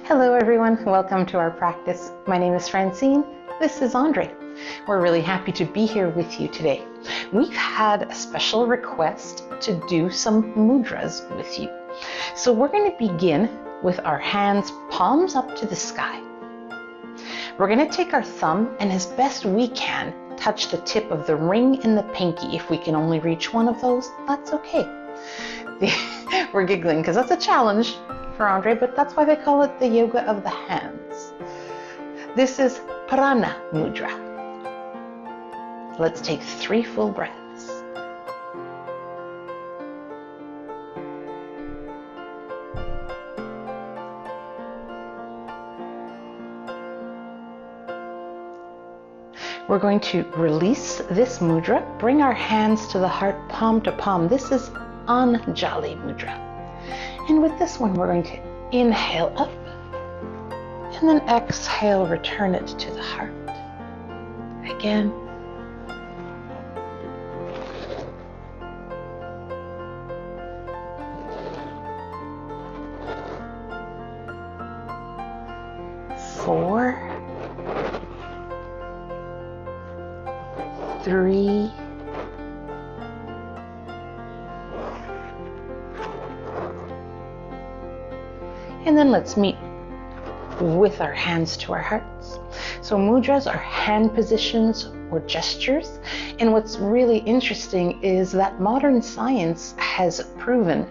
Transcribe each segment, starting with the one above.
Hello everyone, welcome to our practice. My name is Francine, this is Andre. We're really happy to be here with you today. We've had a special request to do some mudras with you. So we're going to begin with our hands palms up to the sky. We're going to take our thumb and as best we can touch the tip of the ring and the pinky. If we can only reach one of those, that's okay. We're giggling because that's a challenge for Andre, but that's why they call it the yoga of the hands. This is Prana Mudra. Let's take 3 full breaths. We're going to release this mudra, bring our hands to the heart, palm to palm. This is Anjali Mudra. And with this one, we're going to inhale up and then exhale, return it to the heart. Again. Four, 3, and then let's meet with our hands to our hearts. So mudras are hand positions or gestures. And what's really interesting is that modern science has proven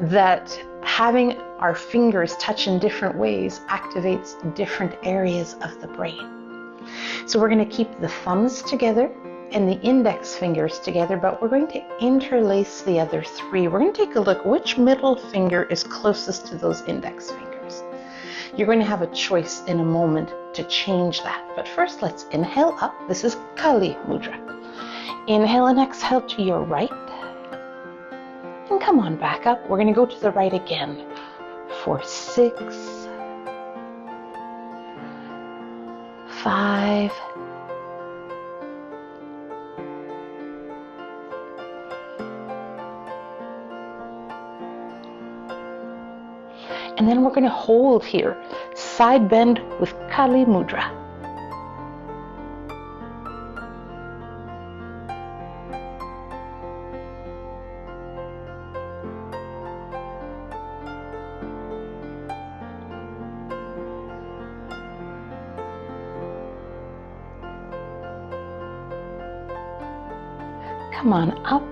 that having our fingers touch in different ways activates different areas of the brain. So we're going to keep the thumbs together and the index fingers together, but we're going to interlace the other 3. We're going to take a look which middle finger is closest to those index fingers. You're going to have a choice in a moment to change that. But first, let's inhale up. This is Kali Mudra. Inhale and exhale to your right. And come on back up. We're going to go to the right again for 6, 5, 4, and then we're going to hold here, side bend with Kali Mudra. Come on up.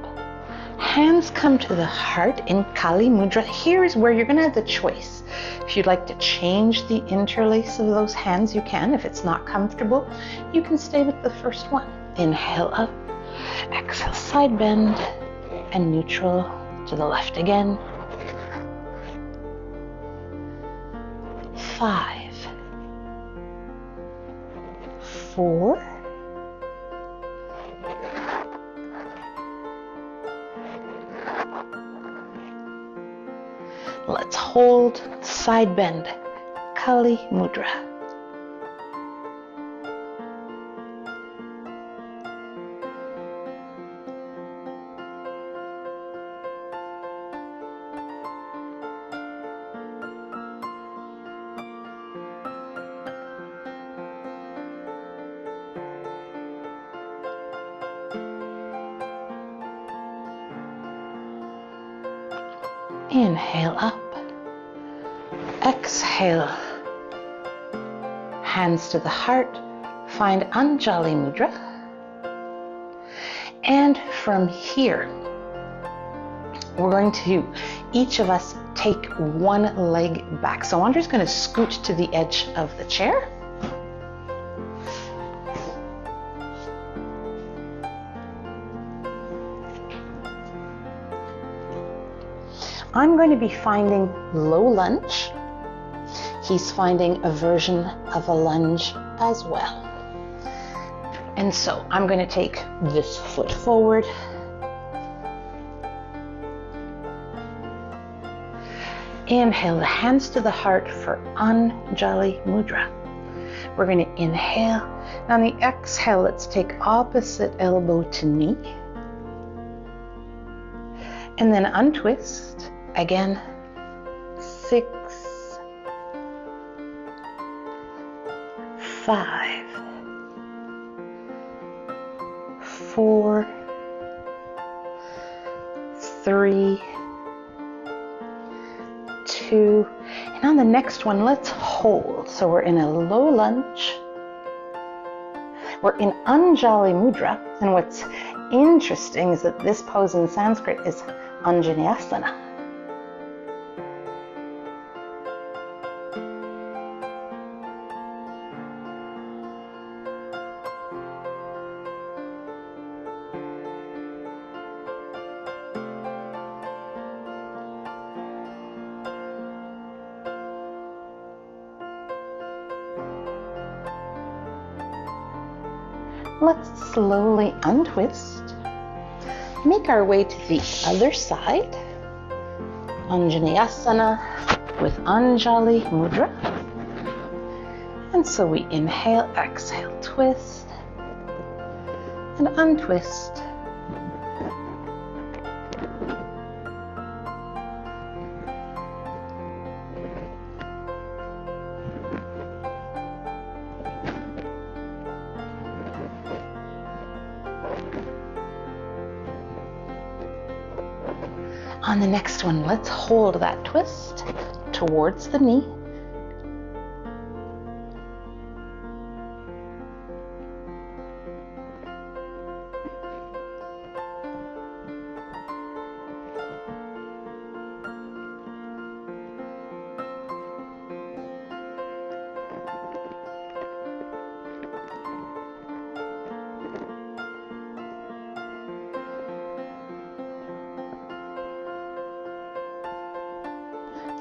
Hands come to the heart in Kali Mudra. Here is where you're going to have the choice. If you'd like to change the interlace of those hands, you can. If it's not comfortable, you can stay with the first one. Inhale up, exhale, side bend, and neutral to the left again. 5, 4, 3. Let's hold, side bend, Kali Mudra. Inhale up, exhale, hands to the heart, find Anjali Mudra, and from here, we're going to, each of us, take one leg back. So Andre's going to scoot to the edge of the chair. I'm going to be finding low lunge. He's finding a version of a lunge as well. And so I'm going to take this foot forward. Inhale the hands to the heart for Anjali Mudra. We're going to inhale. On the exhale, let's take opposite elbow to knee. And then untwist. Again, 6, 5, 4, 3, 2, and on the next one, let's hold. So we're in a low lunge. We're in Anjali Mudra, and what's interesting is that this pose in Sanskrit is Anjaneyasana. Let's slowly untwist, make our way to the other side, Anjaneyasana with Anjali Mudra. And so we inhale, exhale, twist, and untwist. On the next one, let's hold that twist towards the knee.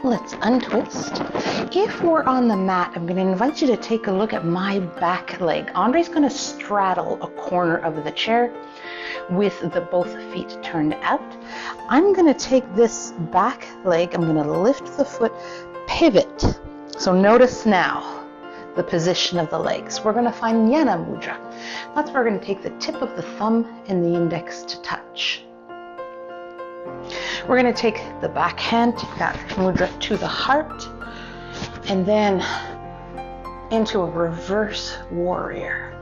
Let's untwist. If we're on the mat, I'm going to invite you to take a look at my back leg. Andre's going to straddle a corner of the chair with both feet turned out. I'm going to take this back leg, I'm going to lift the foot, pivot. So notice now the position of the legs. We're going to find Jnana Mudra. That's where we're going to take the tip of the thumb and the index to touch. We're going to take the back hand, that mudra, to the heart, and then into a reverse warrior.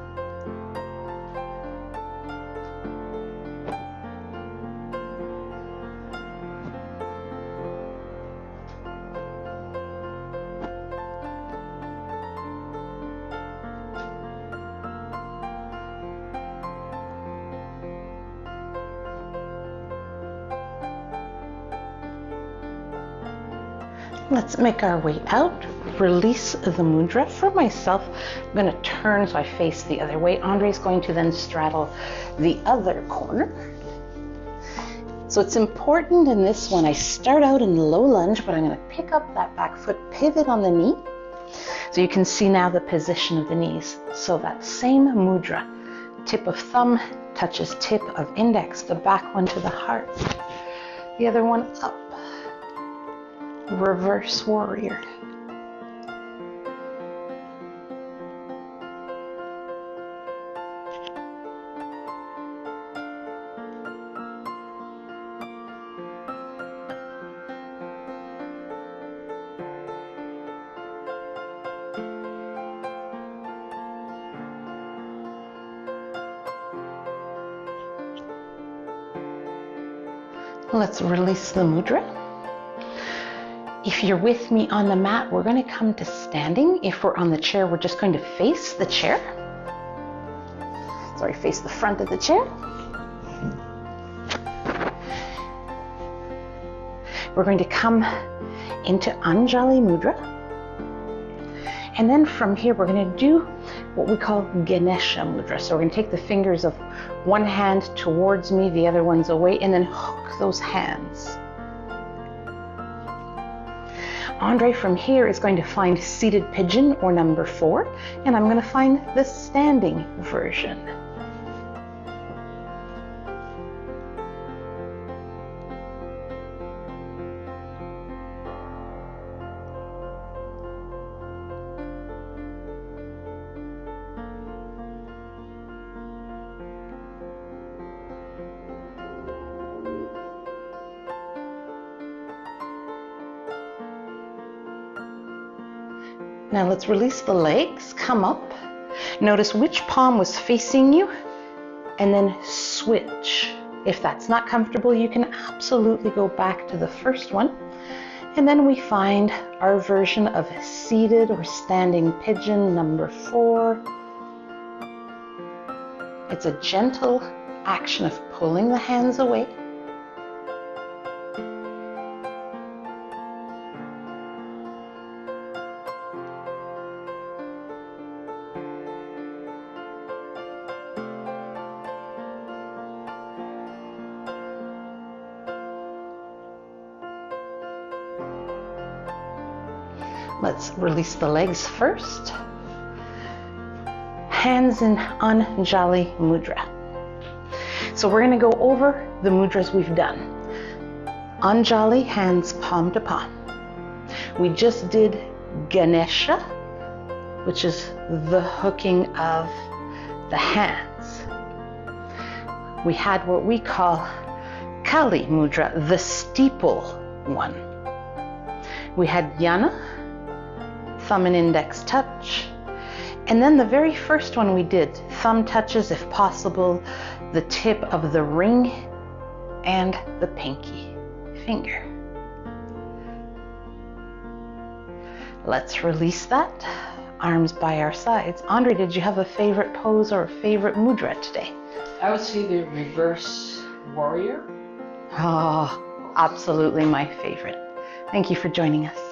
Let's make our way out, release the mudra. For myself, I'm going to turn so I face the other way. Andre's going to then straddle the other corner. So it's important in this one, I start out in low lunge, but I'm going to pick up that back foot, pivot on the knee. So you can see now the position of the knees. So that same mudra, tip of thumb touches tip of index, the back one to the heart, the other one up. Reverse warrior. Let's release the mudra. If you're with me on the mat, we're going to come to standing. If we're on the chair, we're just going to face the chair. Sorry, face the front of the chair. We're going to come into Anjali Mudra. And then from here, we're going to do what we call Ganesha Mudra. So we're going to take the fingers of one hand towards me, the other one's away, and then hook those hands. Andre from here is going to find seated pigeon or number 4, and I'm going to find the standing version. Now let's release the legs, come up, Notice which palm was facing you and then switch. If that's not comfortable, you can absolutely go back to the first one. And then we find our version of seated or standing pigeon, number 4. It's a gentle action of pulling the hands away. Let's release the legs first. Hands in Anjali Mudra. So we're going to go over the mudras we've done. Anjali, hands palm to palm. We just did Ganesha, which is the hooking of the hands. We had what we call Kali Mudra, the steeple one. We had Yana, thumb and index touch. And then the very first one we did, thumb touches, if possible, the tip of the ring and the pinky finger. Let's release that. Arms by our sides. Andre, did you have a favorite pose or a favorite mudra today? I would say the reverse warrior. Oh, absolutely my favorite. Thank you for joining us.